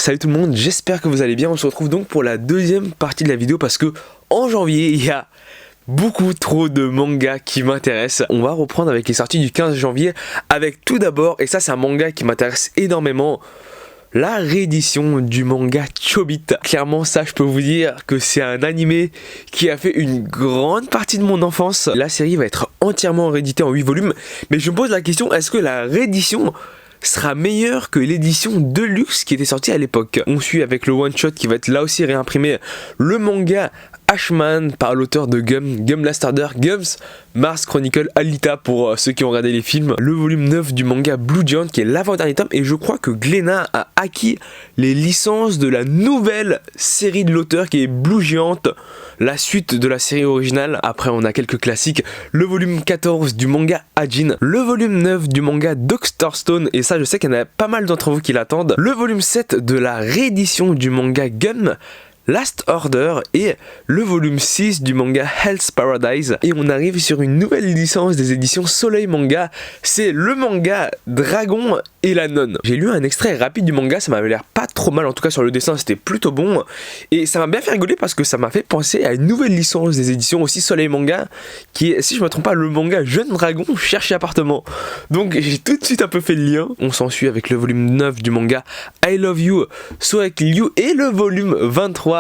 Salut tout le monde, j'espère que vous allez bien. On se retrouve donc pour la deuxième partie de la vidéo parce que en janvier il y a beaucoup trop de mangas qui m'intéressent. On va reprendre avec les sorties du 15 janvier avec tout d'abord, et ça c'est un manga qui m'intéresse énormément, la réédition du manga Chobit. Clairement ça je peux vous dire que c'est un animé qui a fait une grande partie de mon enfance. La série va être entièrement rééditée en 8 volumes, mais je me pose la question, est-ce que la réédition sera meilleure que l'édition Deluxe qui était sortie à l'époque? On suit avec le one shot qui va être là aussi réimprimé le manga Ashman par l'auteur de Gum Last Order, Gums Mars Chronicle Alita pour ceux qui ont regardé les films, le volume 9 du manga Blue Giant qui est l'avant-dernier tome, et je crois que Glénat a acquis les licences de la nouvelle série de l'auteur qui est Blue Giant, la suite de la série originale. Après on a quelques classiques, le volume 14 du manga Ajin, le volume 9 du manga Dr. Stone, et ça je sais qu'il y en a pas mal d'entre vous qui l'attendent, le volume 7 de la réédition du manga Gum Last Order et le volume 6 du manga Hell's Paradise. Et on arrive sur une nouvelle licence des éditions Soleil Manga, c'est le manga Dragon et la Nonne. J'ai lu un extrait rapide du manga, ça m'avait l'air pas trop mal, en tout cas sur le dessin c'était plutôt bon, et ça m'a bien fait rigoler parce que ça m'a fait penser à une nouvelle licence des éditions aussi Soleil Manga qui est, si je me trompe pas, le manga Jeune Dragon cherche appartement. Donc j'ai tout de suite un peu fait le lien. On s'ensuit avec le volume 9 du manga I Love You So I Kill You et le volume 23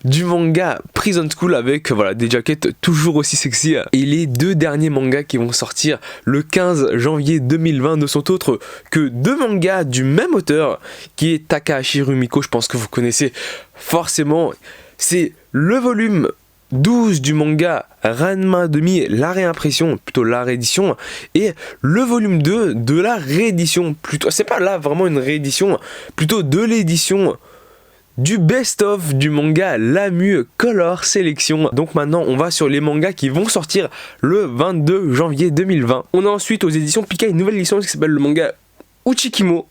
du manga Prison School avec voilà, des jackets toujours aussi sexy. Et les deux derniers mangas qui vont sortir le 15 janvier 2020 ne sont autres que deux mangas du même auteur qui est Takahashi Rumiko, je pense que vous connaissez forcément. C'est le volume 12 du manga Ranma Demi, la réimpression, plutôt la réédition, et le volume 2 de la réédition, plutôt, c'est pas là vraiment une réédition, plutôt de l'édition du best-of du manga Lamu Color Selection. Donc maintenant on va sur les mangas qui vont sortir le 22 janvier 2020. On a ensuite aux éditions Pika une nouvelle licence qui s'appelle le manga Uchikimo,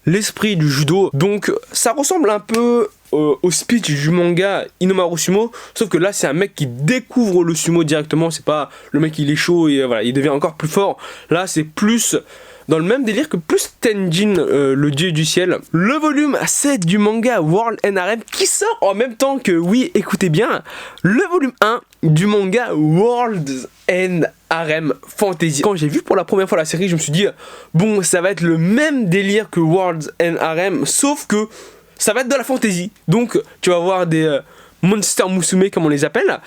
l'esprit du judo. Donc ça ressemble un peu au speech du manga Inomaru Sumo, sauf que là c'est un mec qui découvre le sumo directement, c'est pas le mec il est chaud et voilà, il devient encore plus fort. Là c'est plus dans le même délire que plus Tenjin, le dieu du ciel. Le volume 7 du manga World End Harem qui sort en même temps que, oui, écoutez bien, le volume 1 du manga World End Harem Fantasy. Quand j'ai vu pour la première fois la série, je me suis dit, bon, ça va être le même délire que World End Harem, sauf que ça va être de la fantasy. Donc, tu vas voir des Monster Musume, comme on les appelle,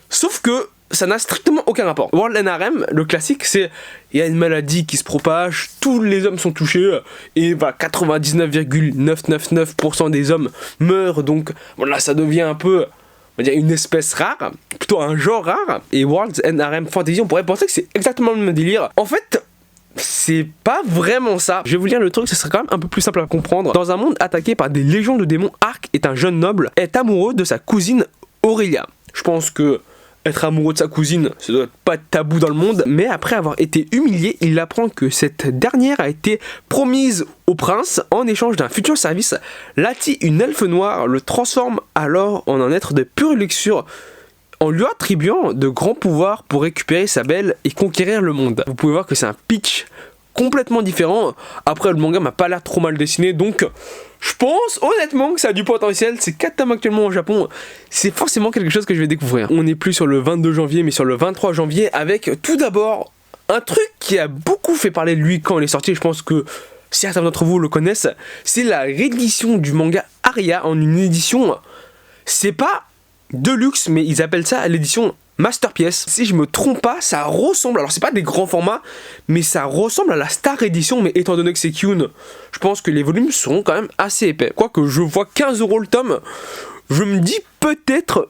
sauf que ça n'a strictement aucun rapport. World End Harem, le classique, c'est il y a une maladie qui se propage, tous les hommes sont touchés et voilà, 99,999% des hommes meurent, donc voilà, ça devient un peu, on va dire, une espèce rare, plutôt un genre rare. Et World End Harem Fantasy, on pourrait penser que c'est exactement le même délire. En fait, c'est pas vraiment ça. Je vais vous lire le truc, ce serait quand même un peu plus simple à comprendre. Dans un monde attaqué par des légions de démons, Ark est un jeune noble, est amoureux de sa cousine Aurelia. Je pense que être amoureux de sa cousine, ça doit pas être tabou dans le monde, mais après avoir été humilié, il apprend que cette dernière a été promise au prince en échange d'un futur service. Lati, une elfe noire, le transforme alors en un être de pure luxure, en lui attribuant de grands pouvoirs pour récupérer sa belle et conquérir le monde. Vous pouvez voir que c'est un pitch complètement différent. Après, le manga m'a pas l'air trop mal dessiné, donc je pense honnêtement que ça a du potentiel. C'est 4 tomes actuellement au Japon, c'est forcément quelque chose que je vais découvrir. On n'est plus sur le 22 janvier mais sur le 23 janvier avec tout d'abord un truc qui a beaucoup fait parler de lui quand il est sorti, je pense que certains d'entre vous le connaissent, c'est la réédition du manga Aria en une édition, c'est pas Deluxe mais ils appellent ça l'édition Masterpiece. Si je me trompe pas, ça ressemble, alors c'est pas des grands formats, mais ça ressemble à la Star Edition, mais étant donné que c'est Kyun, je pense que les volumes seront quand même assez épais. Quoique je vois 15 € le tome, je me dis peut-être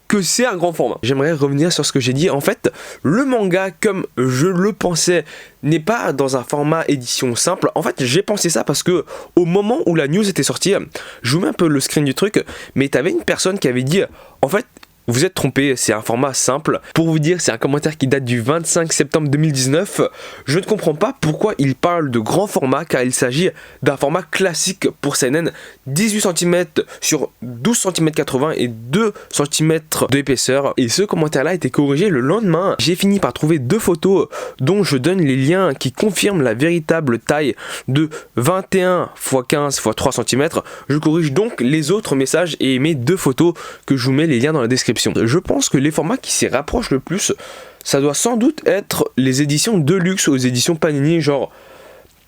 que c'est un grand format. J'aimerais revenir sur ce que j'ai dit. En fait, le manga, comme je le pensais, n'est pas dans un format édition simple. En fait, j'ai pensé ça parce que au moment où la news était sortie, je vous mets un peu le screen du truc, mais t'avais une personne qui avait dit, en fait, vous êtes trompé, c'est un format simple. Pour vous dire, c'est un commentaire qui date du 25 septembre 2019. Je ne comprends pas pourquoi il parle de grand format, car il s'agit d'un format classique pour CNN, 18 cm sur 12 cm 80 et 2 cm d'épaisseur. Et ce commentaire-là a été corrigé le lendemain. J'ai fini par trouver deux photos dont je donne les liens qui confirment la véritable taille de 21 x 15 x 3 cm. Je corrige donc les autres messages et mets deux photos que je vous mets les liens dans la description. Je pense que les formats qui s'y rapprochent le plus, ça doit sans doute être les éditions Deluxe aux éditions Panini, genre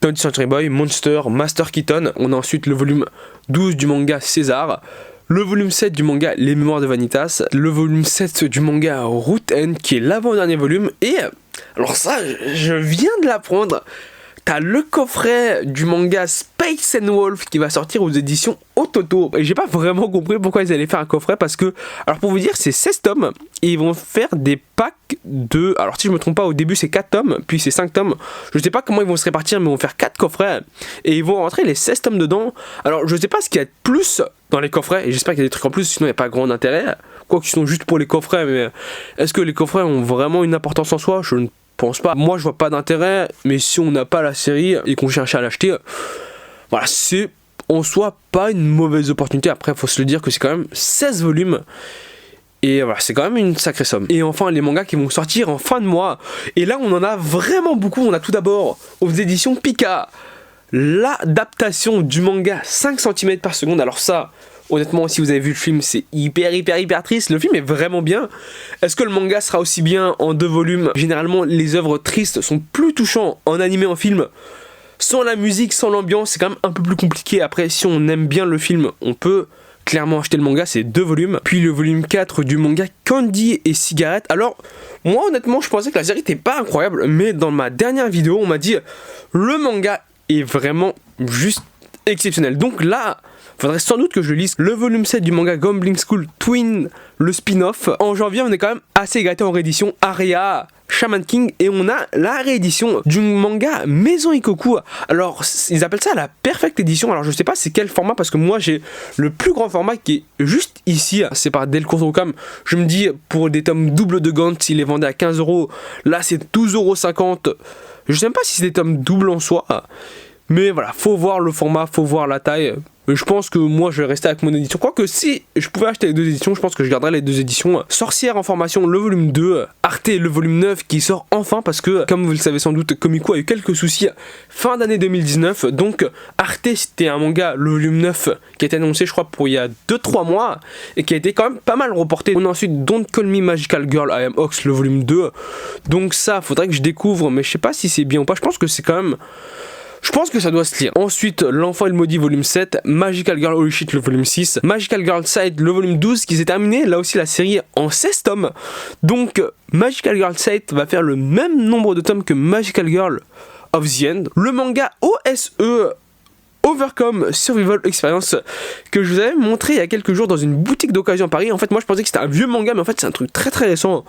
20th Century Boy, Monster, Master Keaton. On a ensuite le volume 12 du manga César, le volume 7 du manga Les Mémoires de Vanitas, le volume 7 du manga Root End qui est l'avant-dernier volume. Et alors ça, je viens de l'apprendre, t'as le coffret du manga Space and Wolf qui va sortir aux éditions Ototo. Et j'ai pas vraiment compris pourquoi ils allaient faire un coffret, parce que, alors pour vous dire, c'est 16 tomes et ils vont faire des packs de, alors si je me trompe pas, au début c'est 4 tomes, puis c'est 5 tomes. Je sais pas comment ils vont se répartir, mais ils vont faire 4 coffrets et ils vont rentrer les 16 tomes dedans. Alors je sais pas ce qu'il y a de plus dans les coffrets, et j'espère qu'il y a des trucs en plus, sinon il n'y a pas grand intérêt. Quoi qu'ils sont juste pour les coffrets, mais est-ce que les coffrets ont vraiment une importance en soi? Je ne pense pas. Moi je vois pas d'intérêt, mais si on n'a pas la série et qu'on cherche à l'acheter, voilà, c'est en soi pas une mauvaise opportunité. Après faut se le dire que c'est quand même 16 volumes et voilà, c'est quand même une sacrée somme. Et enfin les mangas qui vont sortir en fin de mois, et là on en a vraiment beaucoup. On a tout d'abord aux éditions Pika l'adaptation du manga 5 cm par seconde. Alors ça, honnêtement, si vous avez vu le film, c'est hyper triste. Le film est vraiment bien. Est-ce que le manga sera aussi bien en 2 volumes? Généralement, les œuvres tristes sont plus touchantes en animé, en film. Sans la musique, sans l'ambiance, c'est quand même un peu plus compliqué. Après, si on aime bien le film, on peut clairement acheter le manga, c'est 2 volumes. Puis le volume 4 du manga Candy et Cigarette. Alors, moi, honnêtement, je pensais que la série n'était pas incroyable, mais dans ma dernière vidéo, on m'a dit le manga est vraiment juste exceptionnel. Donc là, faudrait sans doute que je lise le volume 7 du manga Gambling School Twin, le spin-off. En janvier, on est quand même assez gâté en réédition Aria, Shaman King, et on a la réédition du manga Maison Ikoku. Alors, ils appellent ça la Perfect Edition. Alors, je sais pas c'est quel format, parce que moi, j'ai le plus grand format qui est juste ici. C'est par Delcourt.com. Je me dis, pour des tomes double de Gantz, s'il les vendait à 15 €, là, c'est 12,50 €. Je sais même pas si c'est des tomes doubles en soi. Mais voilà, faut voir le format, faut voir la taille. Je pense que moi je vais rester avec mon édition. Quoique si je pouvais acheter les 2 éditions, je pense que je garderais les 2 éditions. Sorcière en formation, le volume 2, Arte le volume 9 qui sort enfin, parce que comme vous le savez sans doute, Komiku a eu quelques soucis fin d'année 2019. Donc Arte, c'était un manga, le volume 9, qui a été annoncé je crois pour il y a 2-3 mois et qui a été quand même pas mal reporté. On a ensuite Don't Call Me Magical Girl, I Am Ox, le volume 2. Donc ça, faudrait que je découvre, mais je sais pas si c'est bien ou pas. Je pense que c'est quand même... Je pense que ça doit se lire. Ensuite, L'Enfant et le Maudit volume 7, Magical Girl Holy Shit le volume 6, Magical Girl Side le volume 12 qui s'est terminé, là aussi la série en 16 tomes. Donc Magical Girl Side va faire le même nombre de tomes que Magical Girl of the End. Le manga OSE Overcome Survival Experience que je vous avais montré il y a quelques jours dans une boutique d'occasion à Paris. En fait moi je pensais que c'était un vieux manga, mais en fait c'est un truc très récent.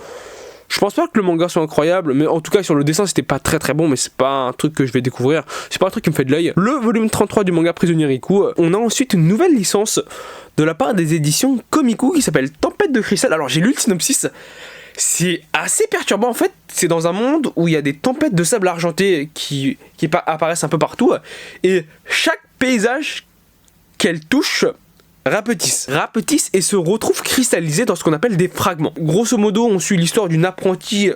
Je pense pas que le manga soit incroyable, mais en tout cas sur le dessin c'était pas très bon, mais c'est pas un truc que je vais découvrir, c'est pas un truc qui me fait de l'œil. Le volume 33 du manga Prisonnier Riku, on a ensuite une nouvelle licence de la part des éditions Komiku qui s'appelle Tempête de Cristal. Alors j'ai lu le synopsis, c'est assez perturbant en fait, c'est dans un monde où il y a des tempêtes de sable argenté qui apparaissent un peu partout, et chaque paysage qu'elle touche rapetisse et se retrouve cristallisé dans ce qu'on appelle des fragments. Grosso modo, on suit l'histoire d'une apprentie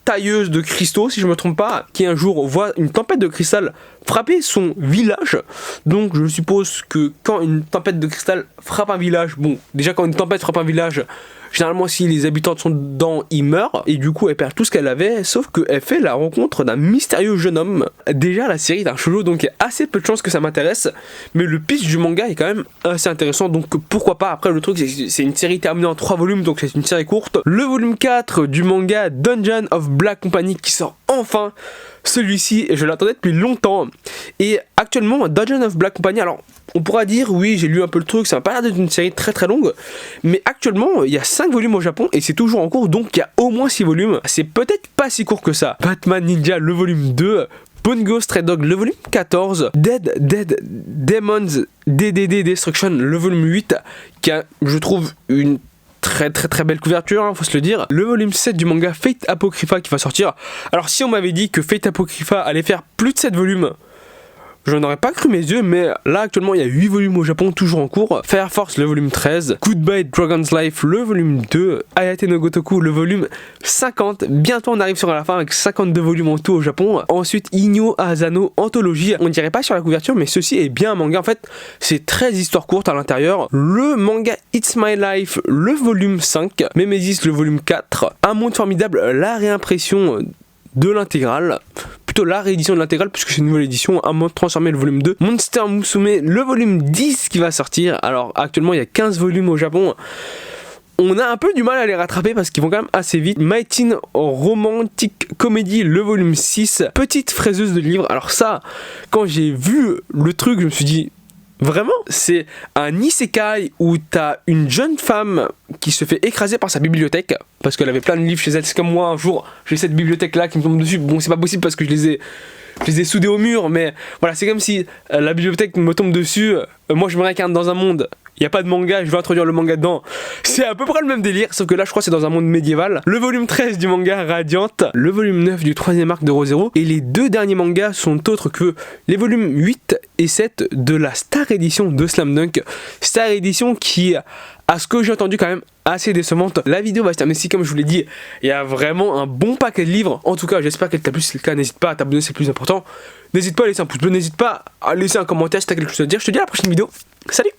tailleuse de cristaux, si je me trompe pas, qui un jour voit une tempête de cristal frapper son village. Donc je suppose que quand une tempête de cristal frappe un village, bon, déjà quand une tempête frappe un village, généralement si les habitants sont dedans, ils meurent, et du coup elle perd tout ce qu'elle avait, sauf qu'elle fait la rencontre d'un mystérieux jeune homme. Déjà la série est un shoujo, donc il y a assez peu de chances que ça m'intéresse, mais le pitch du manga est quand même assez intéressant, donc pourquoi pas. Après le truc c'est une série terminée en 3 volumes, donc c'est une série courte. Le volume 4 du manga Dungeon of Black Company qui sort enfin. Celui-ci, je l'attendais depuis longtemps. Et actuellement, Dungeon of Black Company, alors on pourra dire, oui, j'ai lu un peu le truc, ça m'a pas l'air d'être une série très longue, mais actuellement, il y a 5 volumes au Japon et c'est toujours en cours, donc il y a au moins 6 volumes. C'est peut-être pas si court que ça. Batman Ninja, le volume 2, Bungo Stray Dog, le volume 14, Dead Demons DDD Destruction, le volume 8, qui a, je trouve, une très belle couverture, hein, faut se le dire. Le volume 7 du manga Fate Apocrypha qui va sortir. Alors si on m'avait dit que Fate Apocrypha allait faire plus de 7 volumes, je n'aurais pas cru mes yeux, mais là actuellement il y a 8 volumes au Japon toujours en cours. Fire Force le volume 13, Goodbye Dragon's Life le volume 2, Ayate no Gotoku le volume 50. Bientôt on arrive sur la fin avec 52 volumes en tout au Japon. Ensuite Inyo Asano Anthologie, on dirait pas sur la couverture mais ceci est bien un manga en fait. C'est 13 histoires courtes à l'intérieur. Le manga It's My Life le volume 5, Memesis le volume 4, Un monde formidable, la réimpression de l'intégrale, plutôt la réédition de l'intégrale puisque c'est une nouvelle édition, Un monde transformé le volume 2, Monster Musume le volume 10 qui va sortir. Alors actuellement il y a 15 volumes au Japon, on a un peu du mal à les rattraper parce qu'ils vont quand même assez vite. My Teen Romantic Comedy le volume 6, Petite fraiseuse de livres. Alors ça, quand j'ai vu le truc je me suis dit vraiment, c'est un isekai où t'as une jeune femme qui se fait écraser par sa bibliothèque parce qu'elle avait plein de livres chez elle. C'est comme moi un jour, j'ai cette bibliothèque là qui me tombe dessus. Bon, c'est pas possible parce que je les ai soudés au mur, mais voilà, c'est comme si la bibliothèque me tombe dessus. Moi je me réincarne dans un monde. Il n'y a pas de manga, je vais introduire le manga dedans. C'est à peu près le même délire, sauf que là je crois que c'est dans un monde médiéval. Le volume 13 du manga Radiant, le volume 9 du 3ème arc de Re:Zero, et les deux derniers mangas sont autres que les volumes 8 et 7 de la Star Edition de Slam Dunk. Star Edition qui, à ce que j'ai entendu, quand même assez décevante. La vidéo va se terminer ici, comme je vous l'ai dit, il y a vraiment un bon paquet de livres. En tout cas, j'espère qu'elle t'a plu. Si c'est le cas, n'hésite pas à t'abonner, c'est le plus important. N'hésite pas à laisser un pouce bleu, n'hésite pas à laisser un commentaire si t'as quelque chose à dire. Je te dis à la prochaine vidéo. Salut!